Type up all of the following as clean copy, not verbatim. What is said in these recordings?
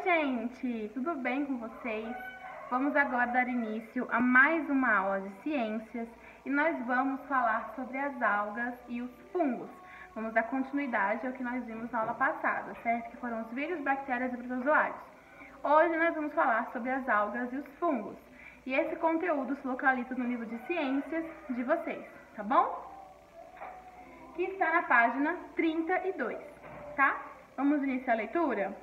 gente! Tudo bem com vocês? Vamos agora dar início a mais uma aula de ciências e nós vamos falar sobre as algas e os fungos. Vamos dar continuidade ao que nós vimos na aula passada, certo? Que foram os vírus, bactérias e protozoários. Hoje nós vamos falar sobre as algas e os fungos. E esse conteúdo se localiza no livro de ciências de vocês, tá bom? Que está na página 32, tá? Vamos iniciar a leitura?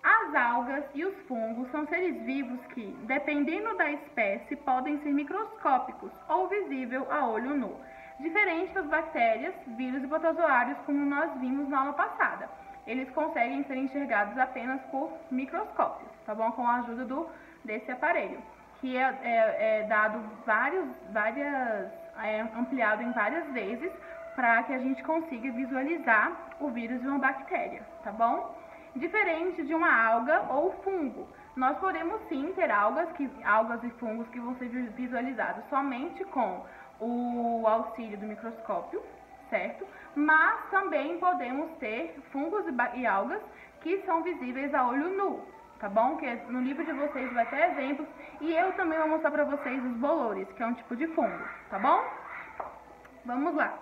As algas e os fungos são seres vivos que, dependendo da espécie, podem ser microscópicos ou visível a olho nu, diferente das bactérias, vírus e protozoários, como nós vimos na aula passada. Eles conseguem ser enxergados apenas por microscópios, tá bom? Com a ajuda desse aparelho, que é dado ampliado em várias vezes para que a gente consiga visualizar o vírus de uma bactéria, tá bom? Diferente de uma alga ou fungo, nós podemos sim ter algas e fungos que vão ser visualizados somente com o auxílio do microscópio, certo? Mas também podemos ter fungos e algas que são visíveis a olho nu, tá bom? Que no livro de vocês vai ter exemplos e eu também vou mostrar para vocês os bolores, que é um tipo de fungo, tá bom? Vamos lá.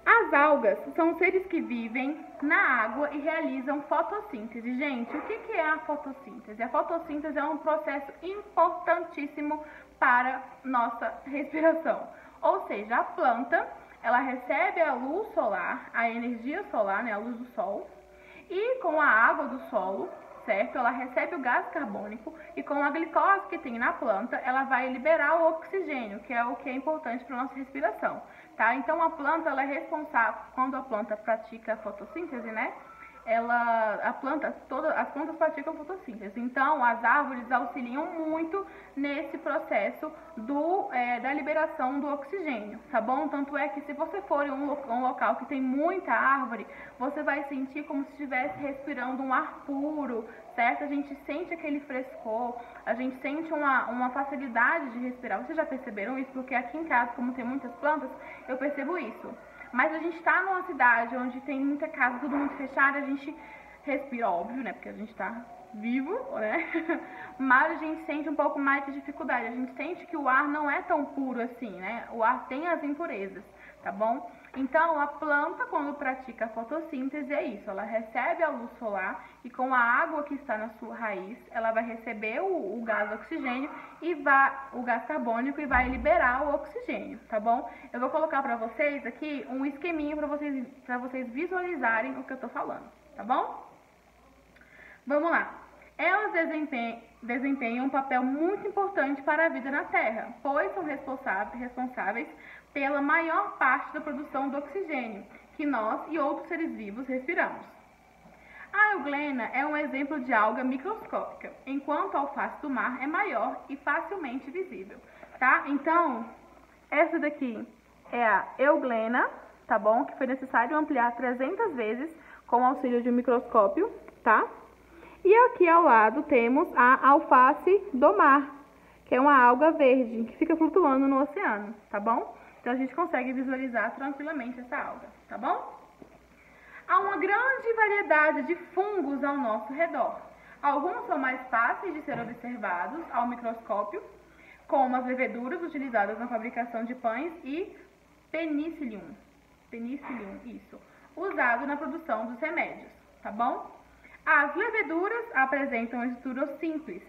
As algas são seres que vivem na água e realizam fotossíntese. Gente, o que é a fotossíntese? A fotossíntese é um processo importantíssimo para nossa respiração. Ou seja, a planta, ela recebe a luz solar, a energia solar, né, a luz do sol, e com a água do solo, certo? Ela recebe o gás carbônico e com a glicose que tem na planta, ela vai liberar o oxigênio, que é o que é importante para a nossa respiração, tá? Então a planta, ela é responsável, quando a planta pratica a fotossíntese, né? As plantas praticam fotossíntese. Então as árvores auxiliam muito nesse processo da liberação do oxigênio, tá bom? Tanto é que se você for em um local que tem muita árvore, você vai sentir como se estivesse respirando um ar puro, certo? A gente sente aquele frescor, a gente sente uma facilidade de respirar. Vocês já perceberam isso? Porque aqui em casa, como tem muitas plantas, eu percebo isso. Mas a gente está numa cidade onde tem muita casa, tudo muito fechado, a gente respira, óbvio, né? Porque a gente está vivo, né? Mas a gente sente um pouco mais de dificuldade. A gente sente que o ar não é tão puro assim, né? O ar tem as impurezas, tá bom? Então, a planta, quando pratica a fotossíntese, é isso. Ela recebe a luz solar e com a água que está na sua raiz, ela vai receber o gás oxigênio o gás carbônico e vai liberar o oxigênio, tá bom? Eu vou colocar para vocês aqui um esqueminha para vocês visualizarem o que eu tô falando, tá bom? Vamos lá. Elas desempenham um papel muito importante para a vida na Terra, pois são responsáveis pela maior parte da produção do oxigênio que nós e outros seres vivos respiramos. A euglena é um exemplo de alga microscópica, enquanto a alface do mar é maior e facilmente visível, tá? Então, essa daqui é a euglena, tá bom? Que foi necessário ampliar 300 vezes com o auxílio de um microscópio, tá? E aqui ao lado temos a alface do mar, que é uma alga verde que fica flutuando no oceano, tá bom? Então a gente consegue visualizar tranquilamente essa alga, tá bom? Há uma grande variedade de fungos ao nosso redor. Alguns são mais fáceis de ser observados ao microscópio, como as leveduras utilizadas na fabricação de pães e penicillium, usado na produção dos remédios, tá bom? As leveduras apresentam estrutura simples,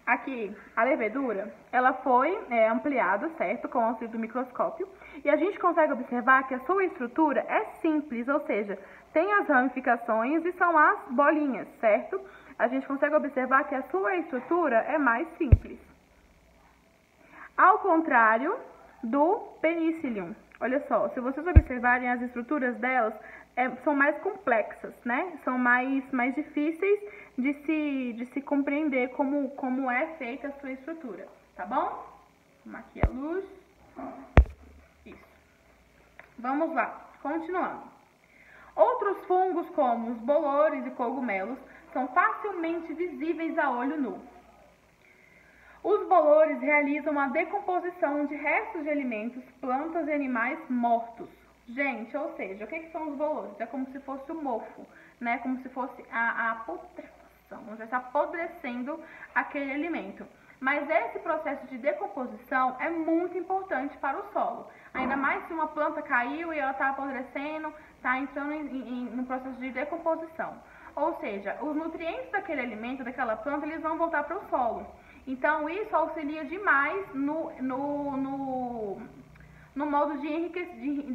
aqui a levedura, ela foi ampliada, certo, com o auxílio do microscópio, e a gente consegue observar que a sua estrutura é simples, ou seja, tem as ramificações e são as bolinhas, certo? A gente consegue observar que a sua estrutura é mais simples. Ao contrário do penicillium. Olha só, se vocês observarem as estruturas delas, são mais complexas, né? São mais difíceis de se compreender como é feita a sua estrutura, tá bom? Vamos aqui a luz. Isso. Vamos lá, continuando. Outros fungos, como os bolores e cogumelos, são facilmente visíveis a olho nu. Os bolores realizam a decomposição de restos de alimentos, plantas e animais mortos, Gente, ou seja, o que são os bolores? É como se fosse o mofo, né? Como se fosse a putrefação, vamos dizer, apodrecendo aquele alimento. Mas esse processo de decomposição é muito importante para o solo. Ainda mais se uma planta caiu e ela está apodrecendo, está entrando no processo de decomposição. Ou seja, os nutrientes daquele alimento, daquela planta, eles vão voltar para o solo. Então, isso auxilia demais no modo de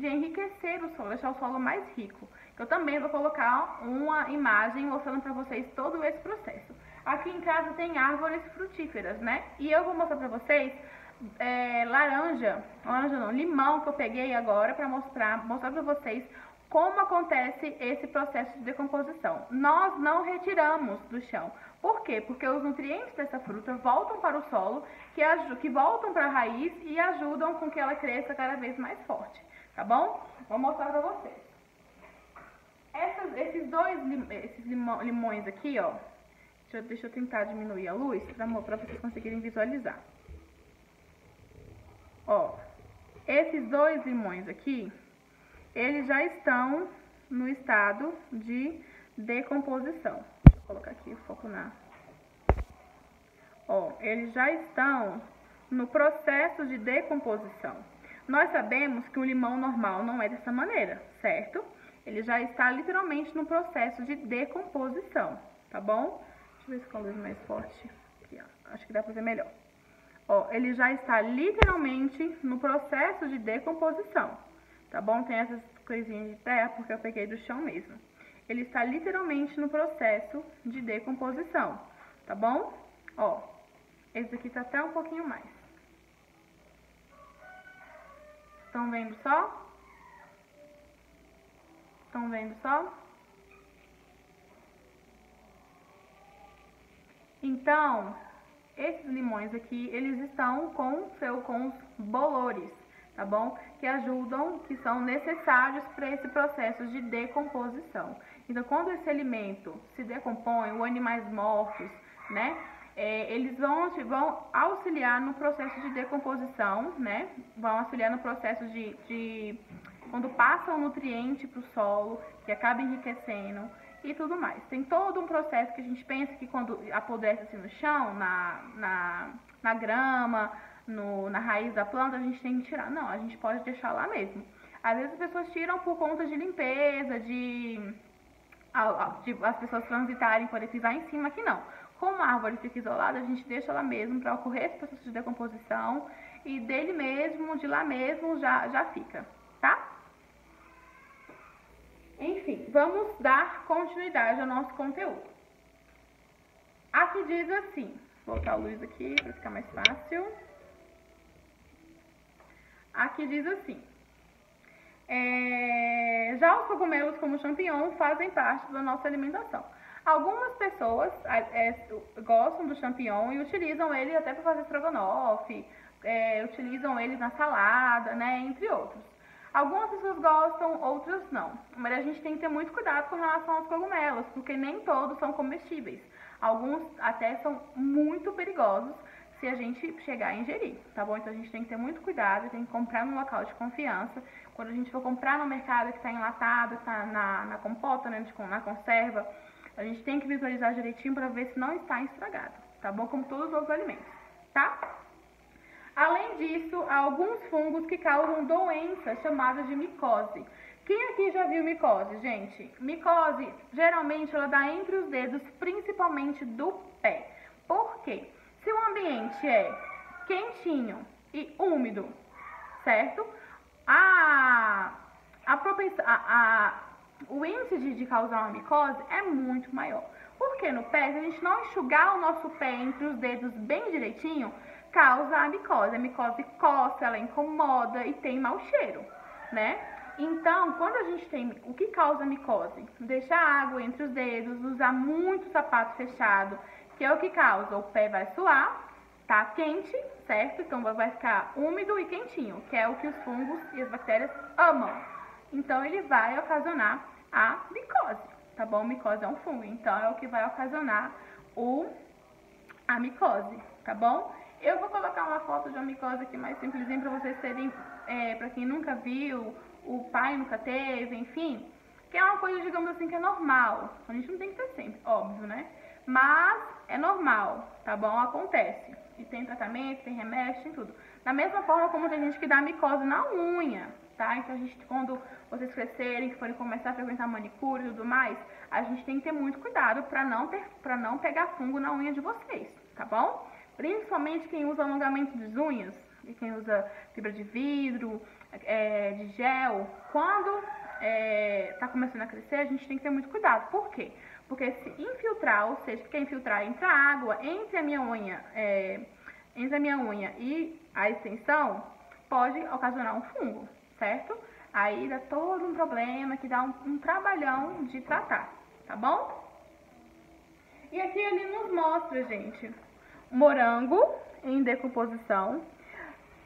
enriquecer o solo, deixar o solo mais rico. Eu também vou colocar uma imagem mostrando para vocês todo esse processo. Aqui em casa tem árvores frutíferas, né? E eu vou mostrar para vocês laranja não, limão que eu peguei agora para mostrar para vocês como acontece esse processo de decomposição. Nós não retiramos do chão. Por quê? Porque os nutrientes dessa fruta voltam para o solo, que voltam para a raiz e ajudam com que ela cresça cada vez mais forte, tá bom? Vou mostrar para vocês. Esses limões aqui, ó, deixa eu tentar diminuir a luz para vocês conseguirem visualizar. Ó, esses 2 limões aqui, eles já estão no estado de decomposição. Deixa eu colocar aqui o foco na... Ó, eles já estão no processo de decomposição. Nós sabemos que o limão normal não é dessa maneira, certo? Ele já está literalmente no processo de decomposição, tá bom? Deixa eu ver se com a luz mais forte. Aqui, ó. Acho que dá pra ver melhor. Ó, ele já está literalmente no processo de decomposição, tá bom? Tem essas coisinhas de terra porque eu peguei do chão mesmo. Ele está literalmente no processo de decomposição, tá bom? Ó, esse aqui tá até um pouquinho mais. Estão vendo só? Estão vendo só? Então, esses limões aqui, eles estão com os bolores, tá bom? Que ajudam, que são necessários para esse processo de decomposição. Então, quando esse alimento se decompõe, os animais mortos, né? Eles vão auxiliar no processo de decomposição, né? Vão auxiliar no processo quando passa o nutriente para o solo, que acaba enriquecendo e tudo mais. Tem todo um processo que a gente pensa que quando apodrece assim no chão, na grama, na raiz da planta, a gente tem que tirar. Não, a gente pode deixar lá mesmo. Às vezes as pessoas tiram por conta de limpeza, as pessoas transitarem, poder pisar em cima, aqui não. Como a árvore fica isolada, a gente deixa lá mesmo para ocorrer esse processo de decomposição e dele mesmo, de lá mesmo, já fica, tá? Enfim, vamos dar continuidade ao nosso conteúdo. Aqui diz assim, vou botar a luz aqui para ficar mais fácil. Aqui diz assim, já os cogumelos como o champignon fazem parte da nossa alimentação. Algumas pessoas gostam do champignon e utilizam ele até para fazer estrogonofe, utilizam ele na salada, né, entre outros. Algumas pessoas gostam, outras não. Mas a gente tem que ter muito cuidado com relação aos cogumelos, porque nem todos são comestíveis. Alguns até são muito perigosos se a gente chegar a ingerir, tá bom? Então a gente tem que ter muito cuidado, tem que comprar num local de confiança. Quando a gente for comprar no mercado que está enlatado, que está na compota, né, na conserva, a gente tem que visualizar direitinho para ver se não está estragado, tá bom? Como todos os outros alimentos, tá? Além disso, há alguns fungos que causam doenças chamadas de micose. Quem aqui já viu micose, gente? Micose, geralmente, ela dá entre os dedos, principalmente do pé. Por quê? Se o ambiente é quentinho e úmido, certo? O índice de causar uma micose é muito maior. Porque no pé, se a gente não enxugar o nosso pé entre os dedos bem direitinho, causa a micose. A micose coça, ela incomoda e tem mau cheiro, né? Então, quando a gente tem... O que causa a micose? Deixar água entre os dedos, usar muito sapato fechado, que é o que causa. O pé vai suar, tá quente, certo? Então, vai ficar úmido e quentinho, que é o que os fungos e as bactérias amam. Então, ele vai ocasionar a micose, tá bom? Micose é um fungo, então é o que vai ocasionar a micose, tá bom? Eu vou colocar uma foto de uma micose aqui mais simplesinha para vocês terem, para quem nunca viu o pai nunca teve, enfim, que é uma coisa, digamos assim, que é normal. A gente não tem que ter sempre, óbvio, né? Mas é normal, tá bom? Acontece. E tem tratamento, tem remédio, tem tudo. Da mesma forma como tem gente que dá micose na unha, tá? Então a gente, quando vocês crescerem, que forem começar a frequentar manicure e tudo mais, a gente tem que ter muito cuidado pra não pegar fungo na unha de vocês, tá bom? Principalmente quem usa alongamento das unhas, e quem usa fibra de vidro, de gel, quando tá começando a crescer, a gente tem que ter muito cuidado. Por quê? Porque se infiltrar, ou seja, quer infiltrar, entra água entre a minha unha, e a extensão, pode ocasionar um fungo, certo? Aí dá todo um problema, que dá um trabalhão de tratar, tá bom? E aqui ele nos mostra, gente, morango em decomposição.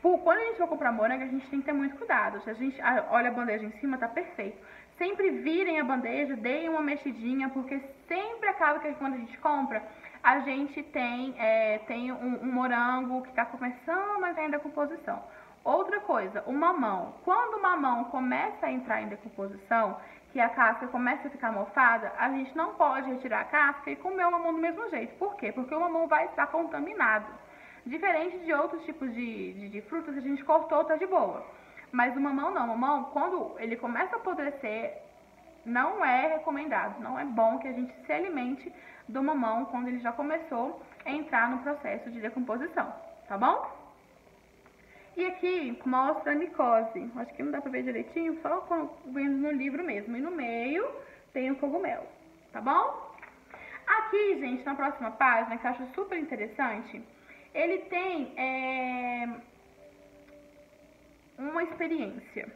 Quando a gente for comprar morango, a gente tem que ter muito cuidado. Se a gente olha a bandeja em cima, tá perfeito. Sempre virem a bandeja, deem uma mexidinha, porque sempre acaba que quando a gente compra, a gente tem um morango que tá começando a entrar em decomposição. Outra coisa, o mamão. Quando o mamão começa a entrar em decomposição, que a casca começa a ficar mofada, a gente não pode retirar a casca e comer o mamão do mesmo jeito. Por quê? Porque o mamão vai estar contaminado. Diferente de outros tipos de frutas, a gente cortou, tá de boa. Mas o mamão não. O mamão, quando ele começa a apodrecer, não é recomendado. Não é bom que a gente se alimente do mamão quando ele já começou a entrar no processo de decomposição, tá bom? E aqui mostra a micose. Acho que não dá pra ver direitinho, só vendo no livro mesmo. E no meio tem o cogumelo, tá bom? Aqui, gente, na próxima página, que eu acho super interessante, ele tem uma experiência.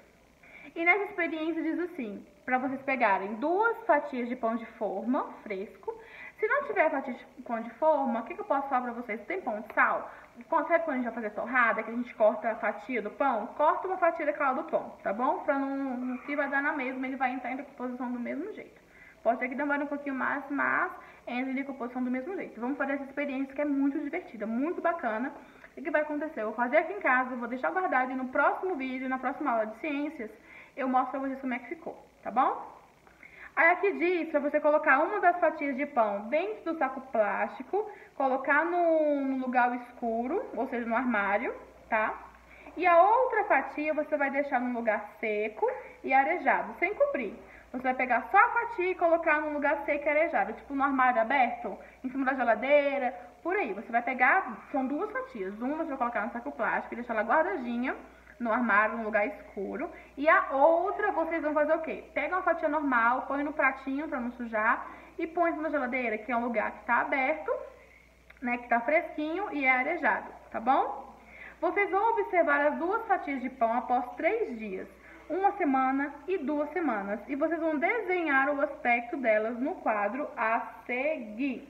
E nessa experiência diz assim, para vocês pegarem 2 fatias de pão de forma fresco. Se não tiver fatia de pão de forma, o que eu posso falar para vocês? Tem pão de sal? Sabe quando a gente vai fazer torrada, que a gente corta a fatia do pão? Corta uma fatia daquela do pão, tá bom? Pra não que vai dar na mesma, ele vai entrar em decomposição do mesmo jeito. Pode ser que demore um pouquinho mais, mas entra em decomposição do mesmo jeito. Vamos fazer essa experiência que é muito divertida, muito bacana. O que vai acontecer? Eu vou fazer aqui em casa, vou deixar guardado e no próximo vídeo, na próxima aula de ciências, eu mostro pra vocês como é que ficou, tá bom? Aí aqui diz pra você colocar uma das fatias de pão dentro do saco plástico, colocar no lugar escuro, ou seja, no armário, tá? E a outra fatia você vai deixar num lugar seco e arejado, sem cobrir. Você vai pegar só a fatia e colocar num lugar seco e arejado, tipo no armário aberto, em cima da geladeira, por aí. Você vai pegar, são 2 fatias. Uma você vai colocar no saco plástico e deixar ela guardadinha no armário, num lugar escuro. E a outra vocês vão fazer o quê? Pega uma fatia normal, põe no pratinho pra não sujar e põe na geladeira, que é um lugar que tá aberto, né, que tá fresquinho e é arejado, tá bom? Vocês vão observar as 2 fatias de pão após 3 dias. 1 semana e 2 semanas. E vocês vão desenhar o aspecto delas no quadro a seguir.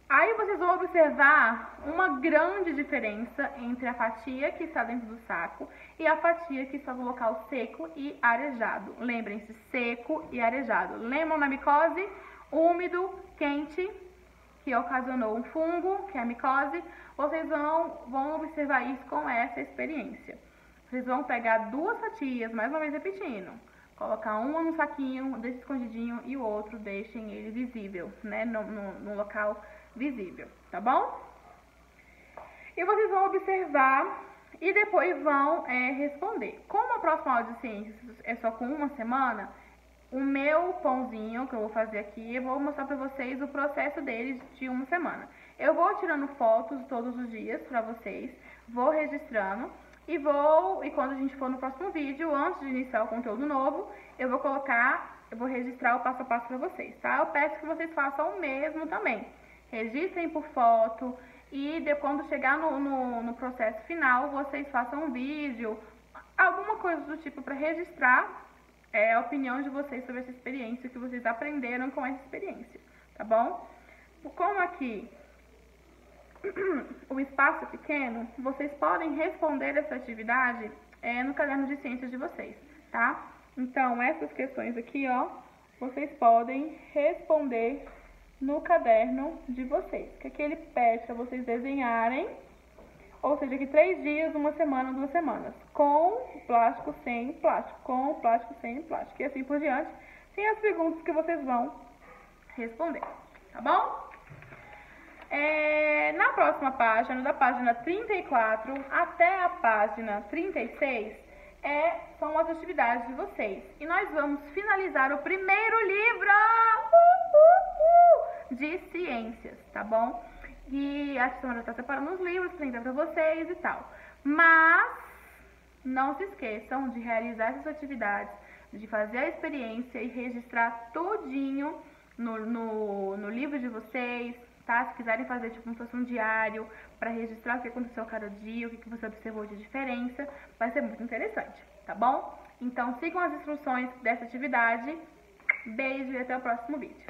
Aí vocês vão observar uma grande diferença entre a fatia que está dentro do saco e a fatia que está no local seco e arejado. Lembrem-se, seco e arejado. Lembram da micose? Úmido, quente, que ocasionou um fungo, que é a micose. Vocês vão observar isso com essa experiência. Vocês vão pegar 2 fatias, mais uma vez repetindo. Colocar uma no saquinho, deixa escondidinho, e o outro deixem ele visível, né, no local visível, tá bom? E vocês vão observar e depois vão responder. Como a próxima aula de ciências é só com 1 semana, o meu pãozinho que eu vou fazer aqui, eu vou mostrar pra vocês o processo dele de 1 semana. Eu vou tirando fotos todos os dias pra vocês, vou registrando e quando a gente for no próximo vídeo, antes de iniciar o conteúdo novo, eu vou registrar o passo a passo pra vocês, tá? Eu peço que vocês façam o mesmo também. Registrem por foto e quando chegar no processo final, vocês façam um vídeo, alguma coisa do tipo para registrar a opinião de vocês sobre essa experiência, que vocês aprenderam com essa experiência, tá bom? Como aqui o espaço é pequeno, vocês podem responder essa atividade no caderno de ciências de vocês, tá? Então, essas questões aqui, ó, vocês podem responder no caderno de vocês, que aqui ele pede para vocês desenharem ou seja, que 3 dias, 1 semana, 2 semanas, com plástico, sem plástico, com plástico, sem plástico, e assim por diante, sem as perguntas que vocês vão responder, tá bom? Na próxima página, da página 34 até a página 36, são as atividades de vocês. E nós vamos finalizar o primeiro livro de ciências, tá bom? E a Samara está separando os livros para entregar para vocês e tal. Mas não se esqueçam de realizar essas atividades, de fazer a experiência e registrar tudinho no livro de vocês, tá? Se quiserem fazer tipo como se fosse um diário para registrar o que aconteceu a cada dia, o que você observou de diferença, vai ser muito interessante, tá bom? Então sigam as instruções dessa atividade. Beijo e até o próximo vídeo.